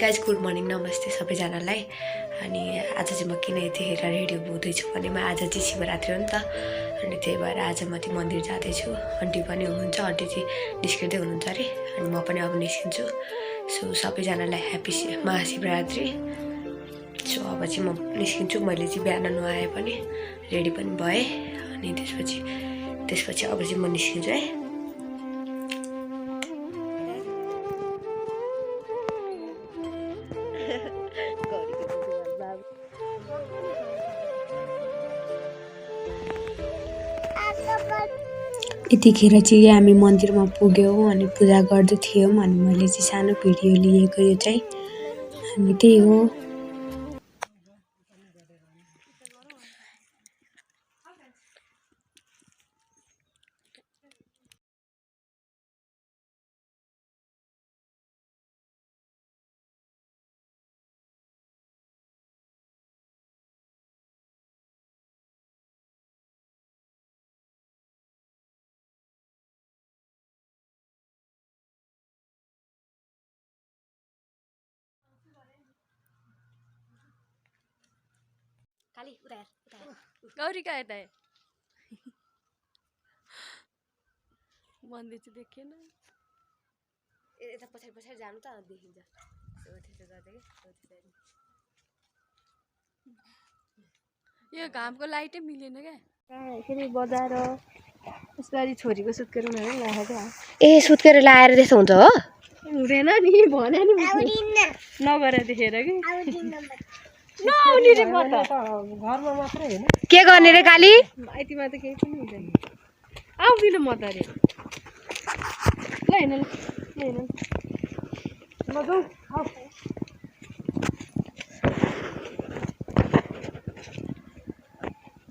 Guys good morning नमस्ते सबैजनालाई। अनि आज चाहिँ म किन यतिखेर रेडियो बोल्दैछु भने म आज चाहिँ शिवरात्रि हो नि त, अनि त्यही भएर आज म त्यो मन्दिर जाँदैछु। आन्टी पनि हुनुहुन्छ, आन्टी चाहिँ निस्किँदै हुनुहुन्छ अरे, अनि म पनि अब निस्किन्छु। सो सबैजनालाई ह्याप्पी महाशिवरात्रि। सो अब चाहिँ म निस्किन्छु। मैले चाहिँ बिहान नुहाएँ पनि, रेडी पनि भएँ, अनि त्यसपछि अब चाहिँ म निस्किन्छु है। यतिखेर चाहिँ हामी मन्दिरमा पुग्यौँ अनि पूजा गर्दै थियौँ। अनि मैले चाहिँ सानो भिडियो लिएको यो चाहिँ, अनि त्यही हो। खाली उता गौरीका यता मन्दिर चाहिँ देखेन। यता पछाडि जानु त देखिन्छ। यो घामको लाइटै मिलेन क्या। फेरि बजाएर यसपालि छोरीको सुत्केरी राखेको। ए सुत्केरी लाएर त्यस्तो हुन्छ हो? हुँदैन नि भने नि नगरे देखेर कि नआउने रे म त घरमा मात्रै हैन। के गर्ने रे काली? माइतीमा त केही पनि हुँदैन। आउँदिन म त रे। ल हैन ल जाऊ।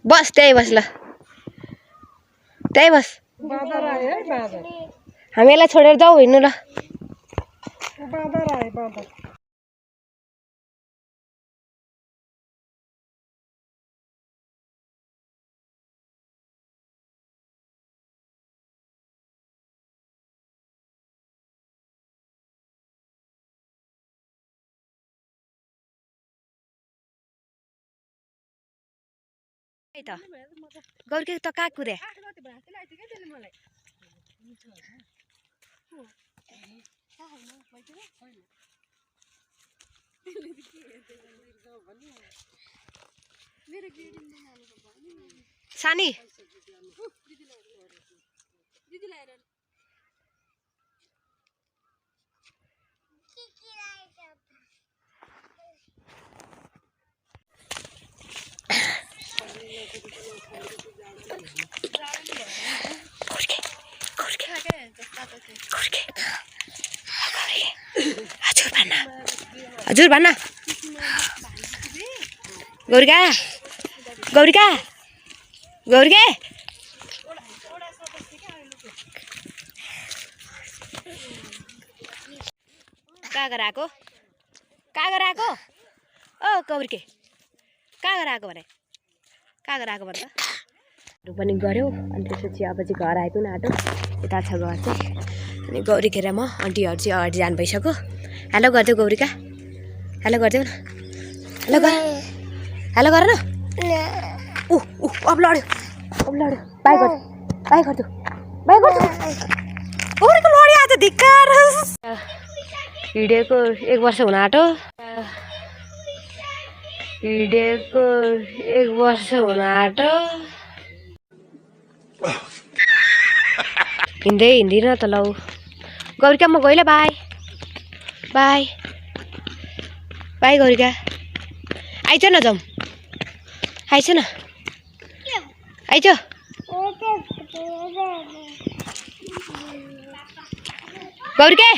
बस त्यही बस, ल त्यही बस। बादर आयो है बादर। हामीलाई छोडेर जाऊ, हिँड्नु ल। बादर आयो बादर। गौरके त कहाँ कुरे? सानी हजुर भन्न। गौरिका गौरिका गौरिका कहाँ गराएको ओ गौरिके कहाँ गराएको भने भन्दा पनि गऱ्यौ। अनि त्यसपछि अब चाहिँ घर आइपुग्न आँटो। यता छ घर चाहिँ। अनि गौरीके र म आन्टीहरू चाहिँ अगाडि जानु भइसक्यो। हेलो गरिदेऊ गौरिका, हेलो गरिदेऊ न। हेलो गर न। अब लड्यो बाई गरिदेऊ गौरीको लड्यो आज धिक्कार। हिँडेको 1 वर्ष हुन आँटो। हिँड्दिन त लौ गौरिका, म गइल। बाई गौरिका, आइज न जाउँ। आइज न आइज। गौरिके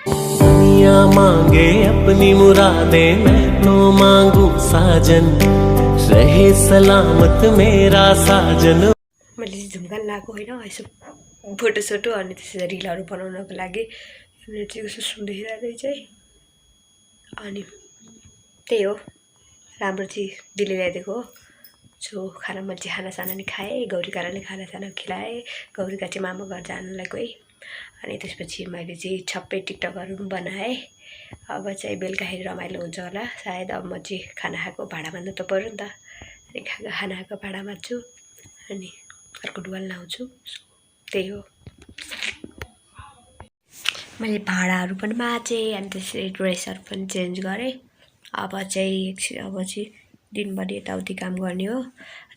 दुनिया मांगे अपनी मुरादें, मैं तो मांगू साजन, रहे सलामत मेरा साजन। मैले चाहिँ झुम्का लगाएको होइन, यसो फोटोसोटो अनि त्यसरी रिलहरू बनाउनको लागि चाहिँ उसो सुन्दैखेरि चाहिँ। अनि त्यही हो, राम्रो चाहिँ दिले ल्याइदिएको हो। सो मैले चाहिँ खानासाना नि खाएँ, गौरीकालाई खानासाना खिलाएँ। गौरीका चाहिँ मामा घर जानलाई गएँ। अनि त्यसपछि मैले चाहिँ छप्पै टिकटकहरू पनि बनाएँ। अब चाहिँ बेलुकाखेरि रमाइलो हुन्छ होला सायद। अब म चाहिँ खाना खाएको भाँडा मान्नु त पऱ्यो नि त, अनि खाना खाएको भाँडा माझ्छु अनि अर्को डुवाल लाउँछु। त्यही हो। मैले भाँडाहरू पनि माझेँ अनि त्यसरी ड्रेसहरू पनि चेन्ज गरेँ। अब चाहिँ दिनभरि यताउति काम गर्ने हो।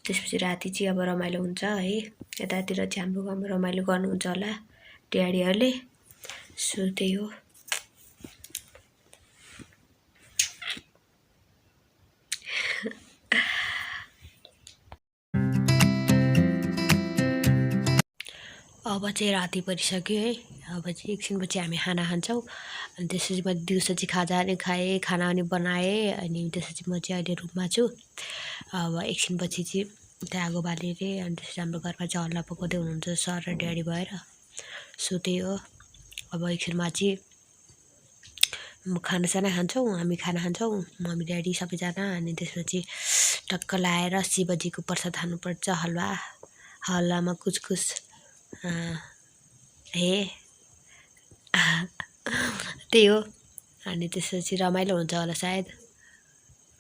त्यसपछि राति चाहिँ अब रमाइलो हुन्छ है। यतातिर चाहिँ हाम्रो गाउँमा रमाइलो गर्नुहुन्छ होला ड्याडीहरूले। सो त्यही हो। अब चाहिँ राति परिसक्यो है। अब चाहिँ एकछिनपछि हामी खाना खान्छौँ। अनि त्यसपछि मैले दिउँसो चाहिँ खाजा पनि खाएँ, खाना पनि बनाएँ। अनि त्यसपछि म चाहिँ अहिले रुममा छु। अब एकछिनपछि चाहिँ त्यहाँ आगो बालेर अनि त्यसपछि हाम्रो घरमा चाहिँ हल्ला पकाउँदै हुनुहुन्छ सर र ड्याडी भएर। सो त्यही हो। अब एकछिनमा चाहिँ खानासाना खान्छौँ, हामी खाना खान्छौँ मम्मी ड्याडी सबैजना। अनि त्यसपछि टक्क लाएर शिवजीको प्रसाद खानुपर्छ, हलुवामा कुछ हे त्यही हो। अनि त्यसपछि रमाइलो हुन्छ होला सायद।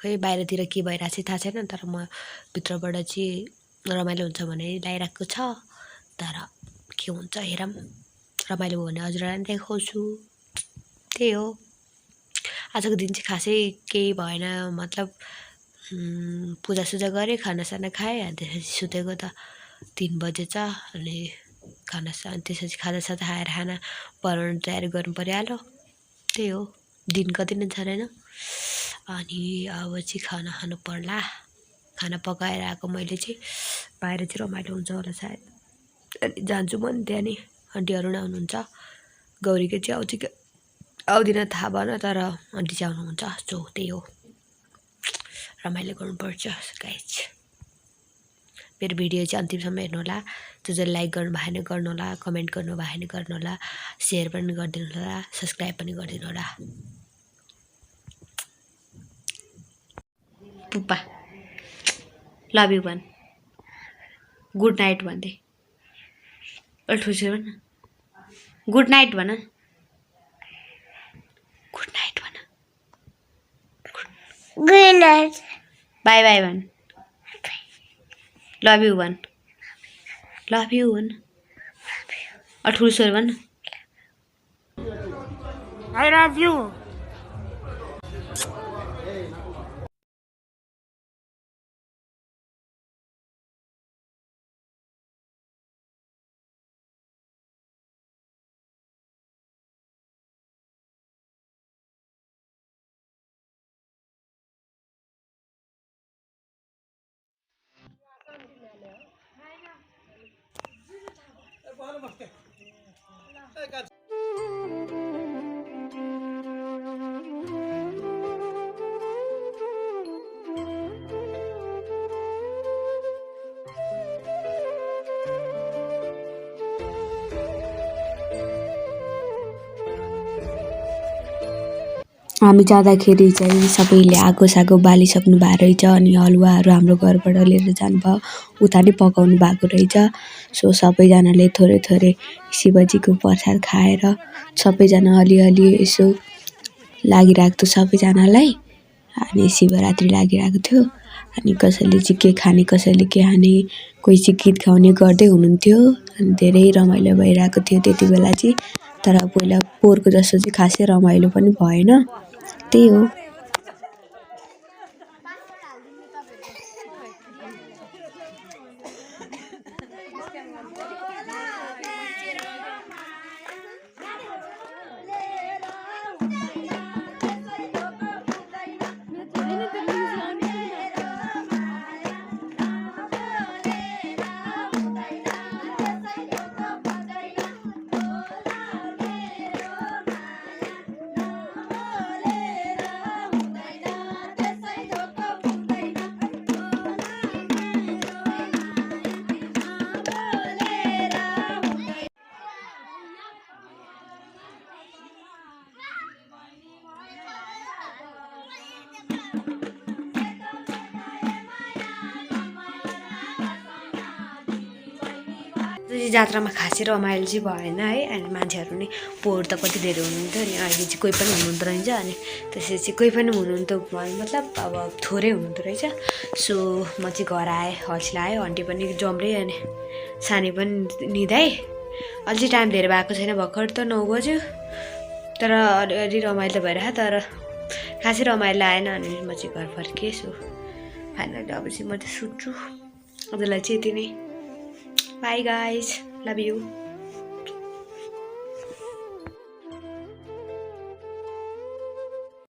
खै बाहिरतिर के भइरहेको छ थाहा छैन, तर म भित्रबाट चाहिँ रमाइलो हुन्छ भने लगाइरहेको छ। तर के हुन्छ हेरौँ, रमाइलो भयो भने हजुरहरूलाई पनि देखाउँछु। त्यही हो। आजको दिन चाहिँ खासै केही भएन, मतलब पूजासुजा गरेँ, खानासाना खाएँ। अनि त्यसपछि सुतेको त 3 बजेछ। अनि त्यसपछि खाजासाजा खाएर खाना बनाउनु तयारी गर्नु परिहाल्यो। त्यही हो। दिन कति नै छैन। अनि अब चाहिँ खाना खानु पर्ला। खाना पकाएर आएको मैले चाहिँ बाहिर चाहिँ रमाइलो हुन्छ होला सायद। अनि जान्छु म नि त्यहाँ नि। आन्टीहरू नै आउनुहुन्छ। गौरीको चाहिँ आउँछ कि आउँदिन थाहा भएन, तर आन्टी चाहिँ आउनुहुन्छ। सो त्यही हो। रमाइलो गर्नुपर्छ गाइज। मेरो भिडियो चाहिँ अन्तिमसम्म हेर्नु होला। जो लाइक गर्नु भएन गर्नु होला, कमेन्ट गर्नु भएन गर्नु होला, सेयर पनि गरिदिनु होला, सब्सक्राइब पनि गरिदिनु होला। पुप्पा लभ यु भन, गुड नाइट भन्दै ठुसे भन, गुड नाइट भन, गुड नाइट भन, गुड नाइट, बाई बाई भन, लभ यु भन, लभ यु भन, ठुलो भन, आई लभ यु। हामी जाँदाखेरि चाहिँ सबैले आगोसागो बालिसक्नु भएको रहेछ। अनि हलुवाहरू हाम्रो घरबाट लिएर जानुभयो, उता नै पकाउनु भएको रहेछ। सो सबैजनाले थोरै थोरै शिवजीको प्रसाद खाएर सबैजना अलिअलि यसो लागिरहेको थियो सबैजनालाई। अनि शिवरात्रि लागिरहेको थियो। अनि कसैले चाहिँ के खाने, कसैले के खाने, कोही चाहिँ गीत गाउने गर्दै हुनुहुन्थ्यो। अनि धेरै रमाइलो भइरहेको थियो त्यति बेला चाहिँ। तर पहिला पोहोरको जस्तो चाहिँ खासै रमाइलो पनि भएन। त्यही हो। जात्रामा खासै रमाइलो चाहिँ भएन है अनि मान्छेहरू नि पोहोर त कति धेरै हुनुहुन्थ्यो अनि अहिले चाहिँ कोही पनि हुनुहुँदो रहेछ अनि त्यसपछि कोही पनि हुनुहुन्थ्यो मतलब अब थोरै हुनुहुँदो रहेछ सो म चाहिँ घर आएँ हल्सी लाग्यो आन्टी पनि जम्रै अनि सानी पनि निदाएँ अलि चाहिँ टाइम धेरै भएको छैन भर्खर त 9 बज्यो तर अलिअलि रमाइलो भइरहेको तर खासै रमाइलो आएन अनि म चाहिँ घर फर्केँ सो फाइनली अब चाहिँ म चाहिँ सुत्छु आजलाई चाहिँ यति नै बाई गाइज लभ यु